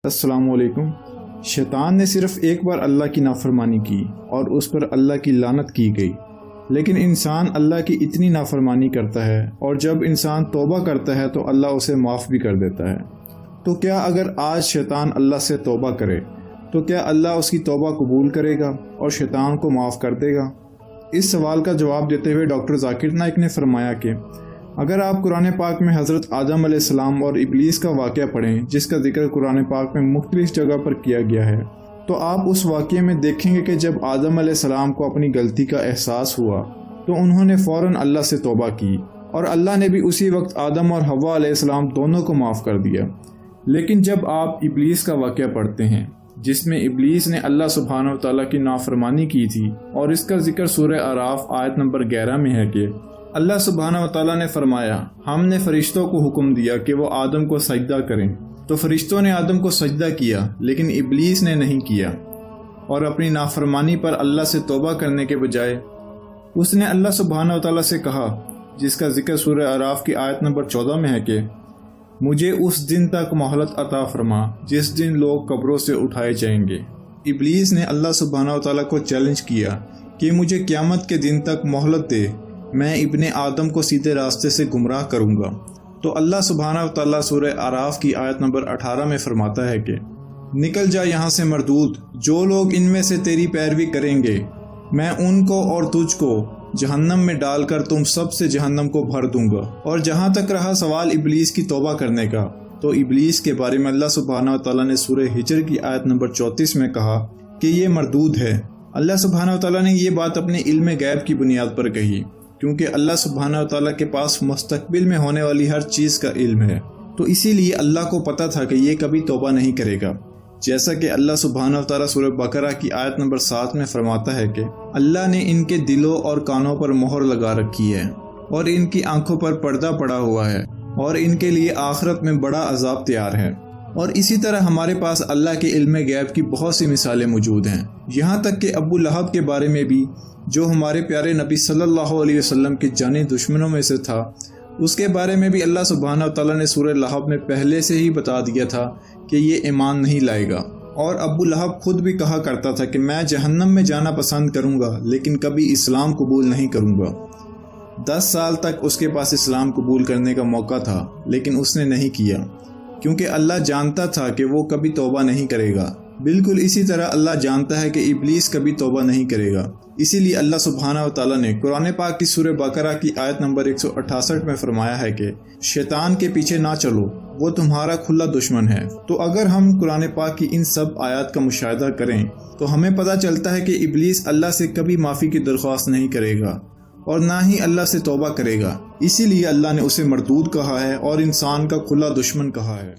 السلام علیکم۔ شیطان نے صرف ایک بار اللہ کی نافرمانی کی اور اس پر اللہ کی لعنت کی گئی، لیکن انسان اللہ کی اتنی نافرمانی کرتا ہے اور جب انسان توبہ کرتا ہے تو اللہ اسے معاف بھی کر دیتا ہے۔ تو کیا اگر آج شیطان اللہ سے توبہ کرے تو کیا اللہ اس کی توبہ قبول کرے گا اور شیطان کو معاف کر دے گا؟ اس سوال کا جواب دیتے ہوئے ڈاکٹر ذاکر نائک نے فرمایا کہ اگر آپ قرآن پاک میں حضرت آدم علیہ السلام اور ابلیس کا واقعہ پڑھیں، جس کا ذکر قرآن پاک میں مختلف جگہ پر کیا گیا ہے، تو آپ اس واقعے میں دیکھیں گے کہ جب آدم علیہ السلام کو اپنی غلطی کا احساس ہوا تو انہوں نے فوراً اللہ سے توبہ کی اور اللہ نے بھی اسی وقت آدم اور حوا علیہ السلام دونوں کو معاف کر دیا۔ لیکن جب آپ ابلیس کا واقعہ پڑھتے ہیں جس میں ابلیس نے اللہ سبحانہ و تعالیٰ کی نافرمانی کی تھی، اور اس کا ذکر سورہ اعراف آیت نمبر 11 میں ہے کہ اللہ سبحانہ و تعالیٰ نے فرمایا، ہم نے فرشتوں کو حکم دیا کہ وہ آدم کو سجدہ کریں، تو فرشتوں نے آدم کو سجدہ کیا لیکن ابلیس نے نہیں کیا، اور اپنی نافرمانی پر اللہ سے توبہ کرنے کے بجائے اس نے اللہ سبحانہ و تعالیٰ سے کہا، جس کا ذکر سورہ اعراف کی آیت نمبر 14 میں ہے کہ مجھے اس دن تک مہلت عطا فرما جس دن لوگ قبروں سے اٹھائے جائیں گے۔ ابلیس نے اللہ سبحانہ و تعالیٰ کو چیلنج کیا کہ مجھے قیامت کے دن تک مہلت دے، میں ابن آدم کو سیدھے راستے سے گمراہ کروں گا۔ تو اللہ سبحانہ و تعالیٰ سورہ اعراف کی آیت نمبر 18 میں فرماتا ہے کہ نکل جا یہاں سے مردود، جو لوگ ان میں سے تیری پیروی کریں گے میں ان کو اور تجھ کو جہنم میں ڈال کر تم سب سے جہنم کو بھر دوں گا۔ اور جہاں تک رہا سوال ابلیس کی توبہ کرنے کا، تو ابلیس کے بارے میں اللہ سبحانہ و تعالیٰ نے سورہ ہجر کی آیت نمبر 34 میں کہا کہ یہ مردود ہے۔ اللہ سبحانہ و تعالیٰ نے یہ بات اپنے علم غیب کی بنیاد پر کہی، کیونکہ اللہ سبحانہ و تعالیٰ کے پاس مستقبل میں ہونے والی ہر چیز کا علم ہے، تو اسی لیے اللہ کو پتہ تھا کہ یہ کبھی توبہ نہیں کرے گا۔ جیسا کہ اللہ سبحانہ و تعالیٰ سورہ بقرہ کی آیت نمبر 7 میں فرماتا ہے کہ اللہ نے ان کے دلوں اور کانوں پر مہر لگا رکھی ہے اور ان کی آنکھوں پر پردہ پڑا ہوا ہے، اور ان کے لیے آخرت میں بڑا عذاب تیار ہے۔ اور اسی طرح ہمارے پاس اللہ کے علم غیب کی بہت سی مثالیں موجود ہیں، یہاں تک کہ ابو لہب کے بارے میں بھی، جو ہمارے پیارے نبی صلی اللہ علیہ وسلم کے جانی دشمنوں میں سے تھا، اس کے بارے میں بھی اللہ سبحانہ و تعالیٰ نے سورہ لہب میں پہلے سے ہی بتا دیا تھا کہ یہ ایمان نہیں لائے گا۔ اور ابو لہب خود بھی کہا کرتا تھا کہ میں جہنم میں جانا پسند کروں گا لیکن کبھی اسلام قبول نہیں کروں گا۔ 10 سال تک اس کے پاس اسلام قبول کرنے کا موقع تھا لیکن اس نے نہیں کیا، کیونکہ اللہ جانتا تھا کہ وہ کبھی توبہ نہیں کرے گا۔ بالکل اسی طرح اللہ جانتا ہے کہ ابلیس کبھی توبہ نہیں کرے گا، اسی لیے اللہ سبحانہ و تعالیٰ نے قرآن پاک کی سورہ بقرہ کی آیت نمبر 168 میں فرمایا ہے کہ شیطان کے پیچھے نہ چلو، وہ تمہارا کھلا دشمن ہے۔ تو اگر ہم قرآن پاک کی ان سب آیات کا مشاہدہ کریں تو ہمیں پتہ چلتا ہے کہ ابلیس اللہ سے کبھی معافی کی درخواست نہیں کرے گا اور نہ ہی اللہ سے توبہ کرے گا، اسی لیے اللہ نے اسے مردود کہا ہے اور انسان کا کھلا دشمن کہا ہے۔